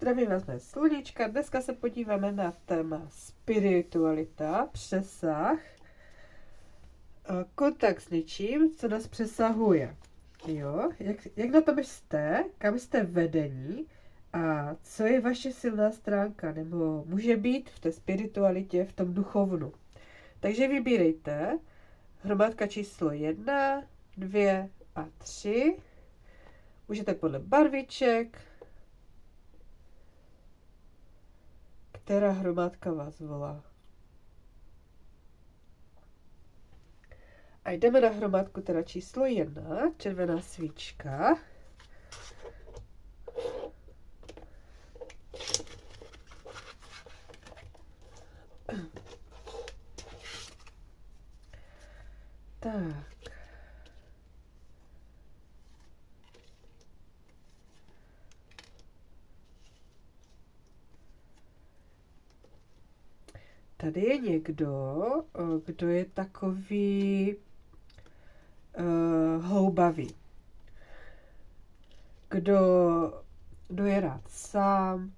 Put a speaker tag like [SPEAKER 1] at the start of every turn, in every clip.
[SPEAKER 1] Zdravím vás, moje sluníčka. Dneska se podíváme na téma spiritualita, přesah, kontakt s něčím, co nás přesahuje. Jo? Jak na tom jste, kam jste vedení a co je vaše silná stránka, nebo může být v té spiritualitě, v tom duchovnu. Takže vybírejte hromádka číslo 1, 2 a 3. Můžete podle barviček, která hromádka vás volá. A jdeme na hromádku teda číslo 1, červená svíčka. Tak. Tady je někdo, kdo je takový houbavý. Kdo je rád sám,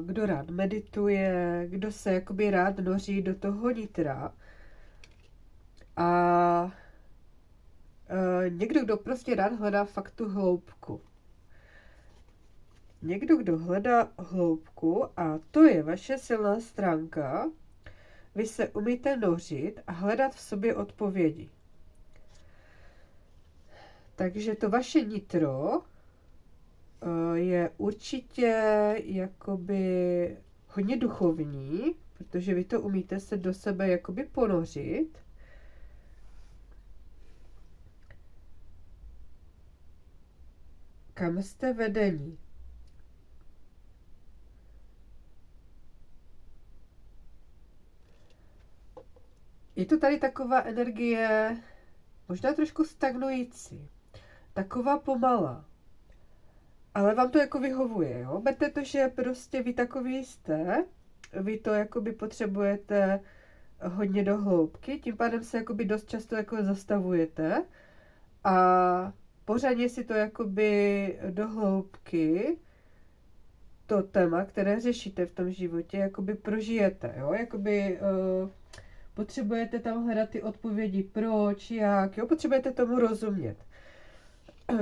[SPEAKER 1] kdo rád medituje, kdo se jakoby rád noří do toho nitra. A někdo, kdo prostě rád hledá fakt tu hloubku. Někdo, kdo hledá hloubku, a to je vaše silná stránka, vy se umíte nořit a hledat v sobě odpovědi. Takže to vaše nitro je určitě jakoby hodně duchovní, protože vy to umíte se do sebe jakoby ponořit. Kam jste vedení? Je to tady taková energie, možná trošku stagnující, taková pomalá, ale vám to jako vyhovuje, jo? Berte to, že prostě vy takový jste, vy to jakoby potřebujete hodně do hloubky, tím pádem se jakoby dost často jako zastavujete a pořádně si to jakoby do hloubky, to téma, které řešíte v tom životě, jakoby prožijete, jo? Jakoby potřebujete tam hledat ty odpovědi, proč, jak, jo? Potřebujete tomu rozumět.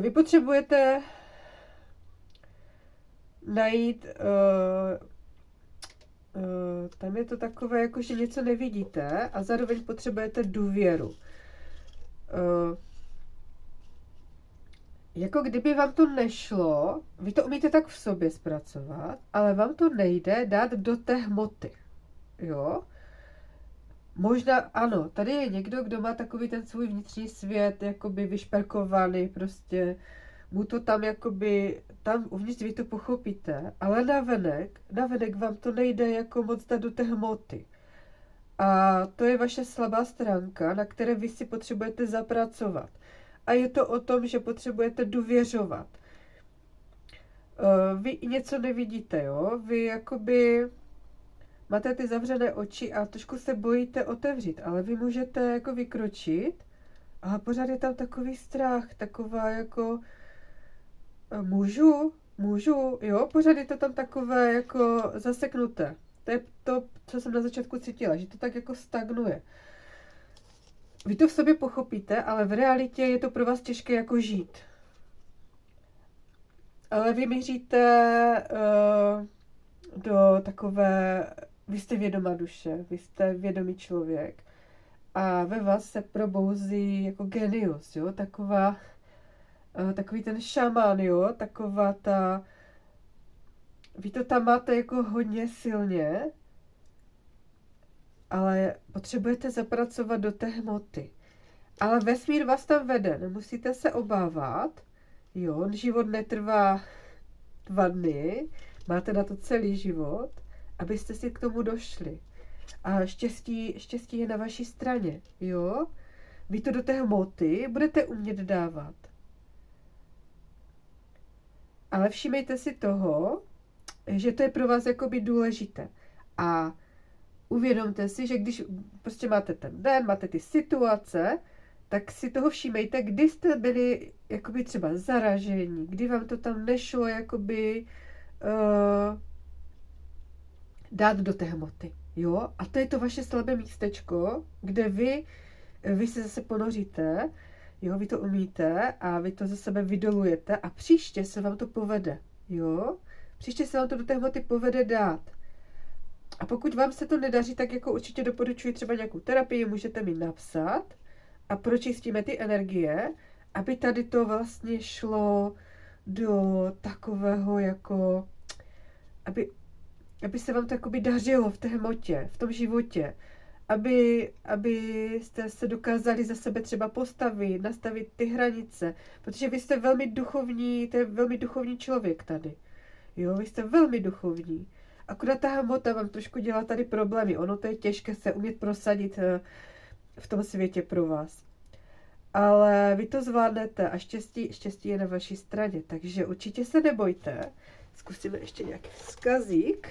[SPEAKER 1] Vy potřebujete najít, tam je to takové, jako že něco nevidíte a zároveň potřebujete důvěru. Jako kdyby vám to nešlo, vy to umíte tak v sobě zpracovat, ale vám to nejde dát do té hmoty, jo? Možná ano, tady je někdo, kdo má takový ten svůj vnitřní svět jakoby vyšperkovaný, prostě mu to tam jakoby, tam uvnitř vy to pochopíte, ale navenek vám to nejde jako moc dát do té hmoty. A to je vaše slabá stránka, na které vy si potřebujete zapracovat. A je to o tom, že potřebujete důvěřovat. Vy něco nevidíte, jo? Vy jakoby máte ty zavřené oči a trošku se bojíte otevřít, ale vy můžete jako vykročit a pořád je tam takový strach, taková jako můžu, jo, pořád je to tam takové jako zaseknuté. To je to, co jsem na začátku cítila, že to tak jako stagnuje. Vy to v sobě pochopíte, ale v realitě je to pro vás těžké jako žít. Ale vy míříte do takové, vy jste vědomá duše, vy jste vědomý člověk a ve vás se probouzí jako genius, jo, takový ten šamán, jo, taková ta, vy to tam máte jako hodně silně, ale potřebujete zapracovat do té hmoty. Ale vesmír vás tam vede, nemusíte se obávat, jo, život netrvá 2 dny, máte na to celý život, abyste si k tomu došli. A štěstí je na vaší straně, jo? Vy to do té hmoty budete umět dávat. Ale všímejte si toho, že to je pro vás jakoby důležité. A uvědomte si, že když prostě máte ten den, máte ty situace, tak si toho všímejte, kdy jste byli jakoby třeba zaražení, kdy vám to tam nešlo jakoby dát do té hmoty. Jo? A to je to vaše slabé místečko, kde vy se zase ponoříte, jo, vy to umíte a vy to ze sebe vydolujete a příště se vám to povede, jo. Příště se vám to do té hmoty povede dát. A pokud vám se to nedaří, tak jako určitě doporučuji třeba nějakou terapii, můžete mi napsat a pročistíme ty energie, aby tady to vlastně šlo do takového jako, aby se vám to jakoby dařilo v té hmotě, v tom životě. Abyste se dokázali za sebe třeba postavit, nastavit ty hranice, protože vy jste velmi duchovní, to je velmi duchovní člověk tady. Jo, vy jste velmi duchovní. Akorát ta hmota vám trošku dělá tady problémy. Ono to je těžké se umět prosadit v tom světě pro vás. Ale vy to zvládnete a štěstí je na vaší straně, takže určitě se nebojte. Zkusíme ještě nějaký vzkazík.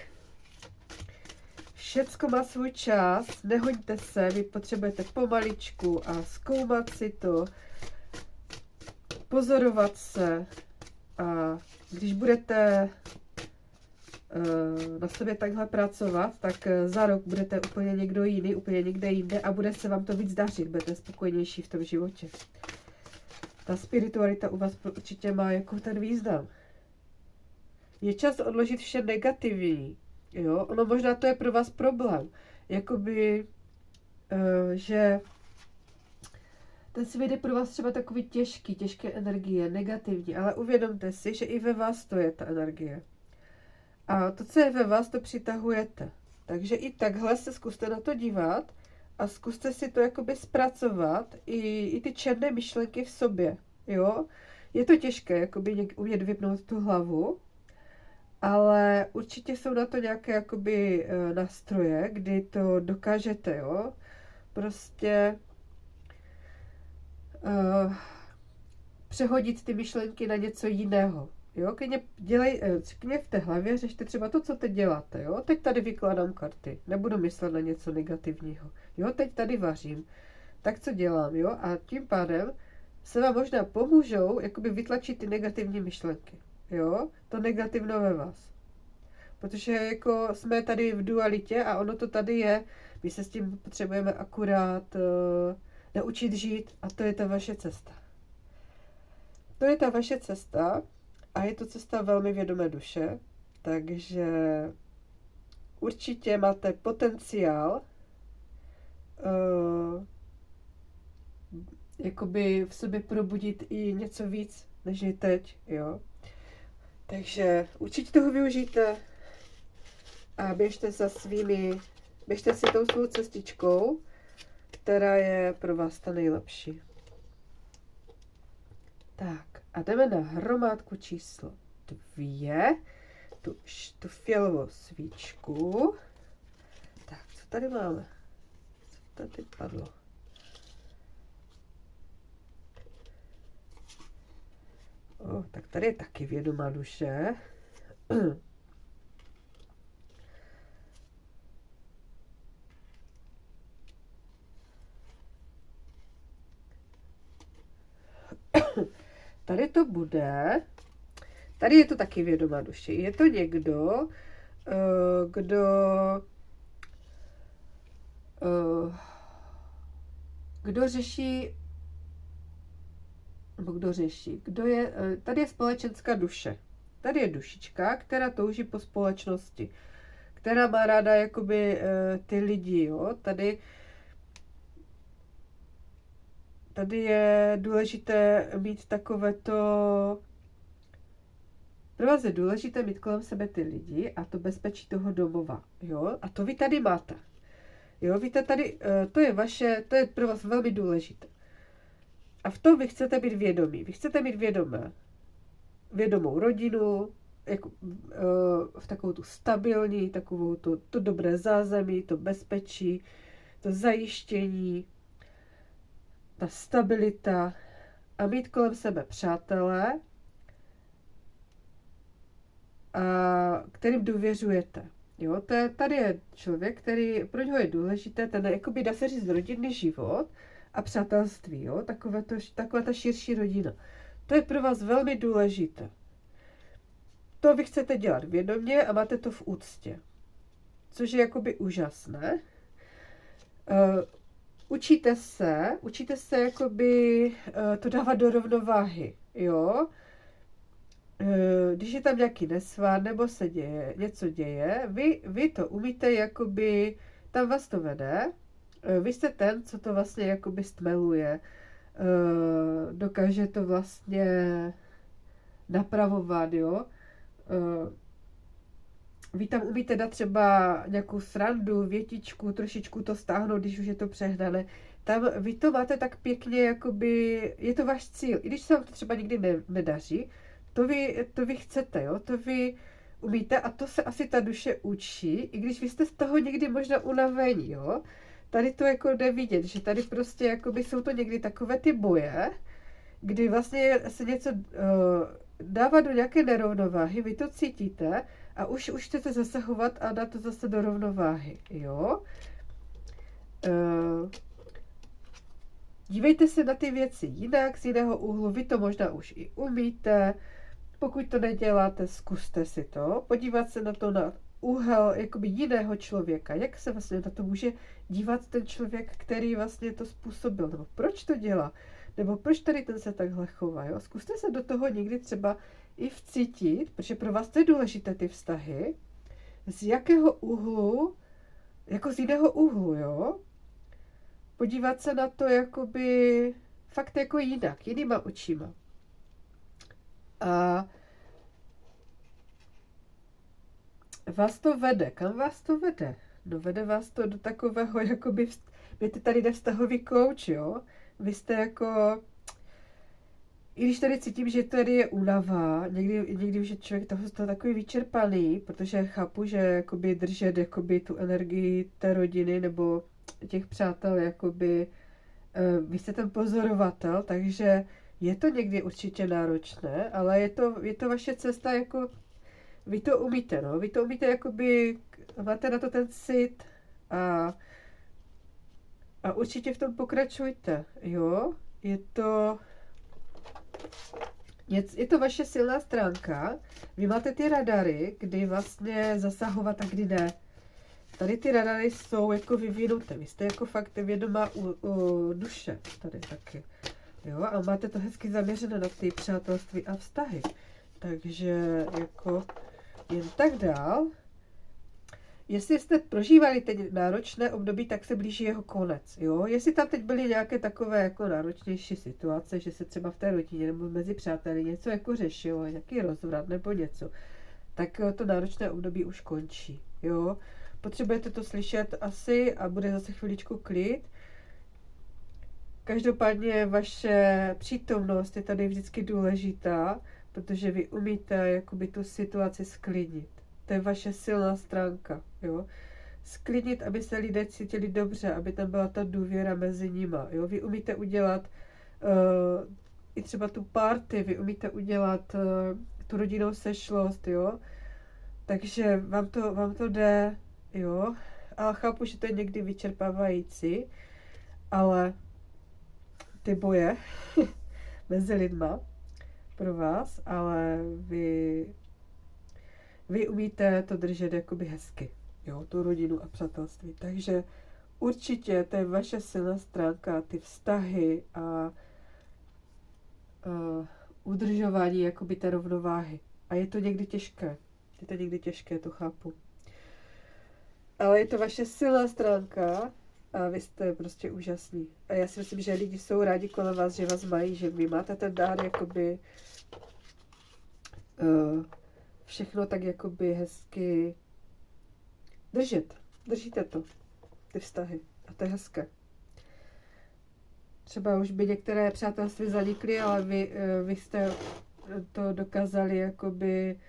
[SPEAKER 1] Všecko má svůj čas, nehoďte se, vy potřebujete pomaličku a zkoumat si to, pozorovat se a když budete na sobě takhle pracovat, tak za rok budete úplně někdo jiný, úplně někde jinde a bude se vám to víc dařit, budete spokojenější v tom životě. Ta spiritualita u vás určitě má jako ten význam. Je čas odložit vše negativní. Jo, ono možná to je pro vás problém, jakoby, že ten svět je pro vás třeba takový těžké energie, negativní, ale uvědomte si, že i ve vás to je ta energie. A to, co je ve vás, to přitahujete. Takže i takhle se zkuste na to dívat a zkuste si to jakoby zpracovat, i ty černé myšlenky v sobě, jo. Je to těžké, jakoby umět vypnout tu hlavu, ale určitě jsou na to nějaké jakoby nástroje, kdy to dokážete, jo. Prostě přehodit ty myšlenky na něco jiného. Jo, řekně v té hlavě, řešte třeba to, co teď děláte, jo. Teď tady vykládám karty, nebudu myslet na něco negativního. Jo, teď tady vařím. Tak co dělám, jo? A tím pádem se vám možná pomůžou jakoby vytlačit ty negativní myšlenky. Jo, to negativno ve vás. Protože jako jsme tady v dualitě a ono to tady je, my se s tím potřebujeme akurát naučit žít a to je ta vaše cesta. To je ta vaše cesta a je to cesta velmi vědomé duše, takže určitě máte potenciál jakoby v sobě probudit i něco víc, než je teď, jo. Takže určitě toho využijte a běžte si tou svou cestičkou, která je pro vás ta nejlepší. Tak a jdeme na hromádku číslo 2, tu fialovou svíčku. Tak, co tady máme? Co tady padlo? Tak tady je taky vědomá duše. Tady to bude. Tady je to taky vědomá duše. Je to někdo, kdo řeší, tady je společenská duše. Tady je dušička, která touží po společnosti, která má ráda jakoby ty lidi, jo. Tady je důležité mít takovéto, pro vás je důležité mít kolem sebe ty lidi a to bezpečí toho domova, jo. A to vy tady máte. Jo, víte, tady, to je pro vás velmi důležité. A v tom vy chcete být vědomí. Vy chcete mít vědomou rodinu, jako, v takovou tu stabilní, takovou to dobré zázemí, to bezpečí, to zajištění, ta stabilita a mít kolem sebe přátelé, kterým důvěřujete. Jo, tady je člověk, pro něho je důležité, jakoby dá se říct rodinný život a přátelství, jo, taková ta širší rodina. To je pro vás velmi důležité. to vy chcete dělat vědomě a máte to v úctě. Což je jakoby úžasné. Učíte se jakoby to dávat do rovnováhy, jo. Když je tam nějaký nesvár, nebo se něco děje, vy to umíte jakoby, tam vás to vede, vy jste ten, co to vlastně jakoby stmeluje, dokáže to vlastně napravovat, jo. Vy tam umíte dát třeba nějakou srandu, větičku, trošičku to stáhnout, když už je to přehnané. Tam vy to máte tak pěkně, jakoby, je to váš cíl. I když se vám to třeba nikdy nedaří, to vy chcete, jo? To vy umíte a to se asi ta duše učí, i když vy jste z toho někdy možná unavení, jo? Tady to jako jde vidět, že tady prostě jakoby jsou to někdy takové ty boje, kdy vlastně se něco dává do nějaké nerovnováhy, vy to cítíte a už chcete zasahovat a dát to zase do rovnováhy, jo? Dívejte se na ty věci jinak, z jiného úhlu, vy to možná už i umíte, pokud to neděláte, zkuste si to, podívat se na to na úhel jakoby jiného člověka, jak se vlastně na to může dívat ten člověk, který vlastně to způsobil, nebo proč to dělá, nebo proč tady ten se takhle chová, jo? Zkuste se do toho někdy třeba i vcítit, protože pro vás to je důležité ty vztahy, z jakého úhlu, jako z jiného úhlu, jo? Podívat se na to jakoby fakt jako jinak, jinýma očima. A vás to vede. Kam vás to vede? No vede vás to do takového, jakoby, vy tady jde vztahový coach, jo? Vy jste jako, i když tady cítím, že tady je únava, někdy už je člověk toho takový vyčerpaný, protože chápu, že jakoby držet jakoby tu energii té rodiny nebo těch přátel, jakoby, vy jste ten pozorovatel, takže je to někdy určitě náročné, ale je to vaše cesta, jako vy to umíte, no, vy to umíte, jakoby, máte na to ten cit a určitě v tom pokračujte, jo, je to vaše silná stránka, vy máte ty radary, kdy vlastně zasahovat a kdy ne. Tady ty radary jsou jako vyvinuté, vy jste jako fakt vědomá duše tady taky. Jo, a máte to hezky zaměřené na ty přátelství a vztahy. Takže jako jen tak dál. Jestli jste prožívali teď náročné období, tak se blíží jeho konec. Jo? Jestli tam teď byly nějaké takové jako náročnější situace, že se třeba v té rodině nebo mezi přáteli něco jako řešilo, nějaký rozvrat nebo něco, tak to náročné období už končí. Jo? Potřebujete to slyšet asi a bude zase chviličku klid. Každopádně vaše přítomnost je tady vždycky důležitá, protože vy umíte jakoby tu situaci sklidnit. To je vaše silná stránka, jo. Sklidnit, aby se lidé cítili dobře, aby tam byla ta důvěra mezi nima, jo. Vy umíte udělat i třeba tu party, vy umíte udělat tu rodinnou sešlost, jo. Takže vám to jde, jo. A chápu, že to je někdy vyčerpávající, ale ty boje mezi lidma pro vás, ale vy umíte to držet jakoby hezky, jo, tu rodinu a přátelství. Takže určitě to je vaše silná stránka, ty vztahy a udržování jakoby té rovnováhy. A je to někdy těžké, to chápu. Ale je to vaše silná stránka a vy jste prostě úžasný. A já si myslím, že lidi jsou rádi kolem vás, že vás mají, že vy máte ten dár jakoby všechno tak jakoby hezky držíte to, ty vztahy a to je hezké. Třeba už by některé přátelství zanikly, ale vy jste to dokázali jakoby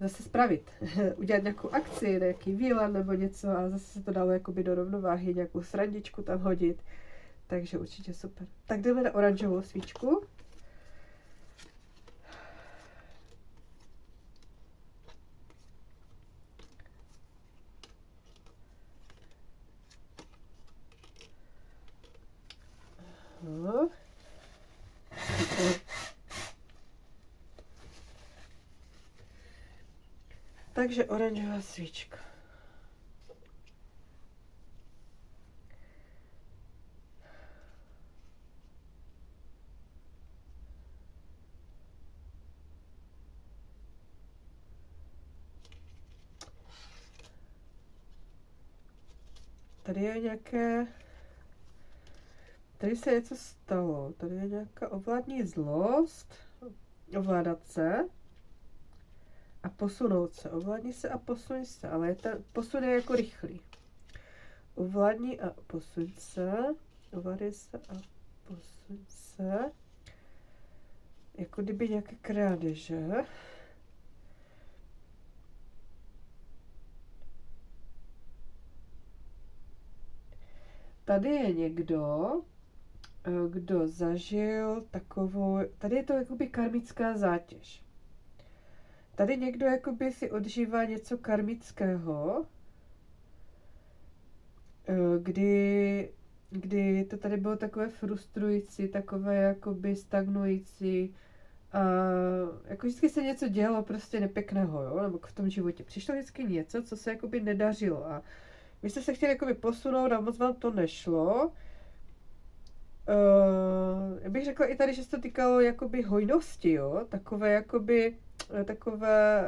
[SPEAKER 1] zase spravit, udělat nějakou akci, nějaký výlet nebo něco a zase se to dalo jakoby do rovnováhy, nějakou srandičku tam hodit, takže určitě super. Tak jdeme na oranžovou svíčku. No. Takže oranžová svíčka. Tady je nějaké... Tady se něco stalo. Tady je nějaká ovládní zlost. Ovládat se. A posunout se. Ovládni se a posuň se. Ale ten posun je jako rychlý. Ovládni a posuň se. Ovládni se a posuň se. Jako kdyby nějaké krádeže. Tady je někdo, kdo zažil takovou, tady je to jakoby karmická zátěž. Tady někdo jakoby si odžívá něco karmického, kdy to tady bylo takové frustrující, takové jakoby stagnující a jako vždycky se něco dělo prostě nepěkného, jo, nebo v tom životě. Přišlo vždycky něco, co se jakoby nedařilo a vy jste se chtěli jakoby posunout a moc vám to nešlo. Já bych řekla i tady, že se to týkalo jakoby hojnosti, jo, takové jakoby, takové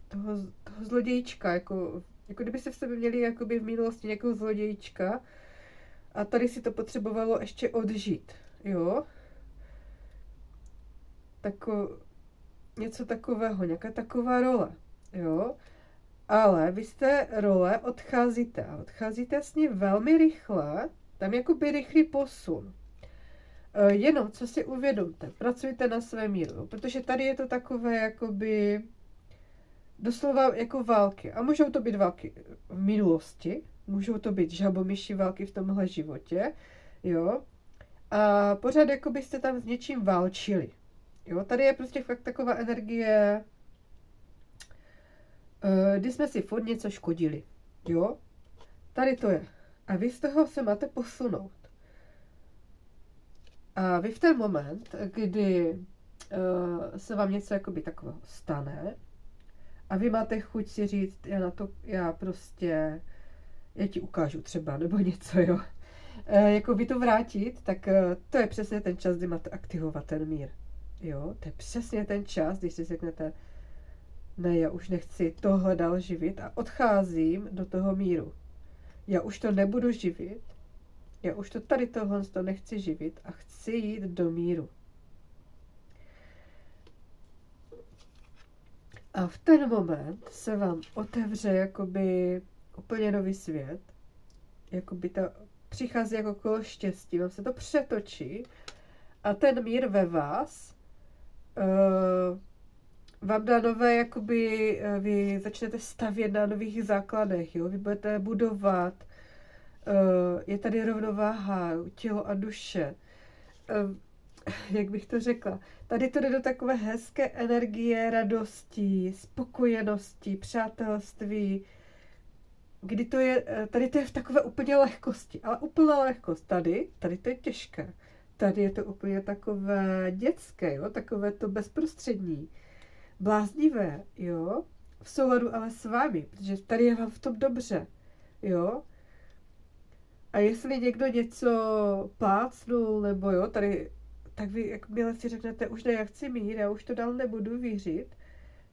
[SPEAKER 1] toho zlodějčka, jako kdybyste v sobě měli jakoby v minulosti nějakého zlodějčka a tady si to potřebovalo ještě odžít, jo. Něco takového, nějaká taková role, jo. Ale vy z té role odcházíte a odcházíte s ní velmi rychle, tam jakoby rychlý posun. Jenom, co si uvědomte, pracujte na své míru, protože tady je to takové jakoby doslova jako války. A můžou to být války v minulosti, můžou to být žabomyší války v tomhle životě, jo. A pořád jako byste tam s něčím válčili. Jo, tady je prostě fakt taková energie, kdy jsme si furt něco škodili. Jo, tady to je. A vy z toho se máte posunout. A vy v ten moment, kdy se vám něco jakoby takového stane a vy máte chuť si říct, já ti ukážu třeba, nebo něco, jo. Jako vy to vrátit, tak to je přesně ten čas, kdy máte aktivovat ten mír. Jo, to je přesně ten čas, když si řeknete, ne, já už nechci tohle dál živit a odcházím do toho míru. Já už to nebudu živit, já už tohle nechci živit a chci jít do míru. A v ten moment se vám otevře jakoby úplně nový svět, jakoby přichází jako kolo štěstí, vám se to přetočí a ten mír ve vás vám dá nové, jakoby vy začnete stavět na nových základech, jo? Vy budete budovat, je tady rovnováha, tělo a duše, jak bych to řekla, tady to jde do takové hezké energie, radosti, spokojenosti, přátelství, kdy to je, tady to je v takové úplně lehkosti, ale úplná lehkost, tady to je těžké, tady je to úplně takové dětské, jo? Takové to bezprostřední, bláznivé, jo, v souladu ale s vámi, protože tady je vám v tom dobře, jo. A jestli někdo něco plácnul, nebo jo, tady, tak vy, jakmile si řeknete, už ne, já chci mír, já už to dál nebudu věřit,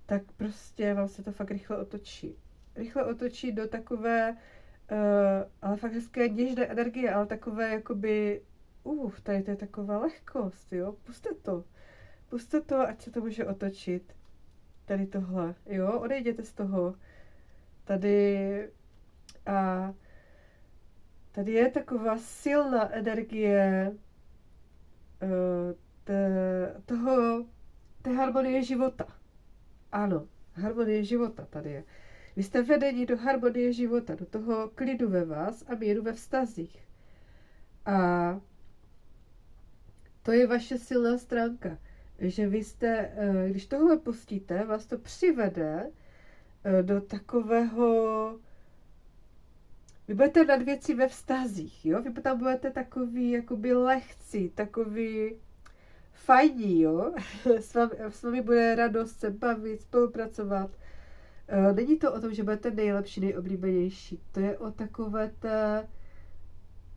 [SPEAKER 1] tak prostě vám se to fakt rychle otočí. Rychle otočí do takové, ale fakt hezké něžné energie, ale takové jakoby, tady to je taková lehkost, jo, puste to, ať se to může otočit. Tady tohle, jo, odejděte z toho. Tady je taková silná energie té harmonie života. Ano, harmonie života tady je. Vy jste vedeni do harmonie života, do toho klidu ve vás a míru ve vztazích. A to je vaše silná stránka. Že vy jste, když tohle pustíte, vás to přivede do takového, vy budete nad věci ve vztazích, jo, vy tam budete takový, jakoby lehcí, takový fajní, jo, s vámi bude radost se bavit, spolupracovat, Není to o tom, že budete nejlepší, nejoblíbenější. To je o takové té...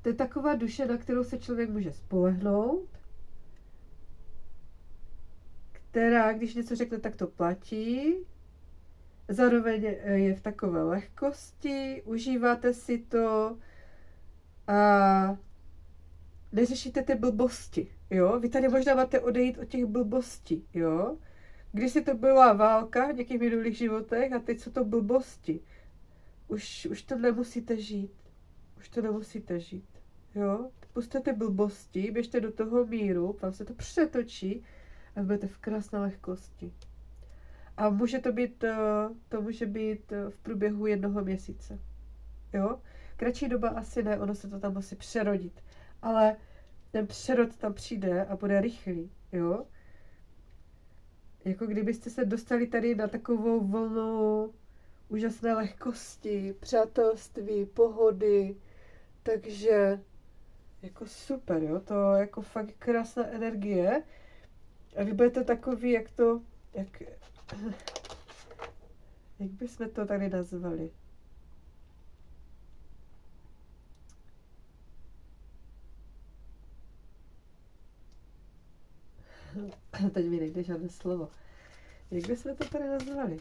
[SPEAKER 1] To je taková duše, na kterou se člověk může spolehnout, která, když něco řekne, tak to platí. Zároveň je v takové lehkosti, užíváte si to a neřešíte ty blbosti, jo? Vy tady možná máte odejít od těch blbostí, jo? Když si to byla válka v nějakých minulých životech a teď jsou to blbosti. Už to nemusíte žít. Už to nemusíte žít, jo? Pusťte ty blbosti, běžte do toho míru, vám se to přetočí a budete v krásné lehkosti. A může to může být v průběhu 1 měsíce, jo? Kratší doba asi ne, ono se to tam musí přerodit. Ale ten přerod tam přijde a bude rychlý, jo? Jako kdybyste se dostali tady na takovou vlnu úžasné lehkosti, přátelství, pohody, takže jako super, jo? To je jako fakt krásná energie a vy budete takový, jak bychom to tady nazvali? Teď mi nejde žádné slovo. Jak bychom to tady nazvali?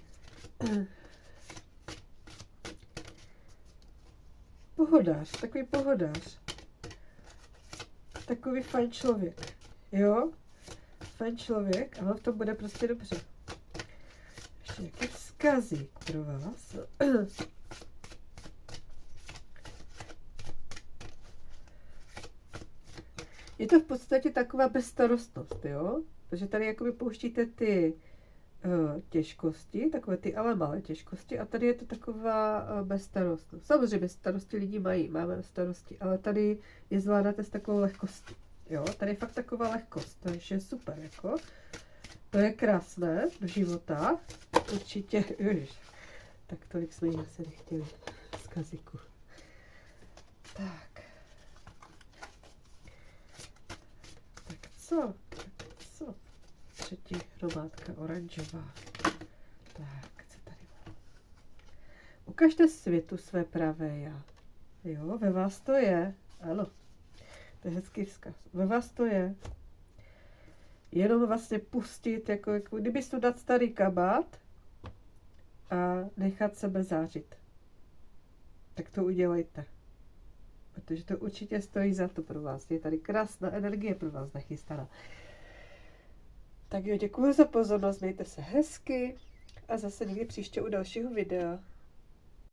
[SPEAKER 1] Pohodář, takový pohodář. Takový fajn člověk, jo? Fajn člověk a vám v tom bude prostě dobře. Ještě nějaký vzkazík pro vás. Je to v podstatě taková bezstarostnost, jo? Takže tady jakoby pouštíte ty těžkosti, takové ty ale malé těžkosti a tady je to taková bezstarostnost. Samozřejmě starosti lidi máme starosti, ale tady je zvládáte s takovou lehkostí, jo? Tady je fakt taková lehkost, takže je super, jako. To je krásné do života, určitě, tak tolik jsme jí asi nechtěli z kazíku. Tak co? Třetí hromádka oranžová. Tak, co tady mám? Ukažte světu své pravé já. Jo, ve vás to je. Ano, to je hezký vzkaz. Ve vás to je. Jenom vlastně pustit, jako kdyby si dát starý kabát a nechat sebe zářit. Tak to udělejte. Protože to určitě stojí za to pro vás. Je tady krásná energie pro vás nachystaná. Tak jo, děkuji za pozornost, mějte se hezky a zase někdy příště u dalšího videa.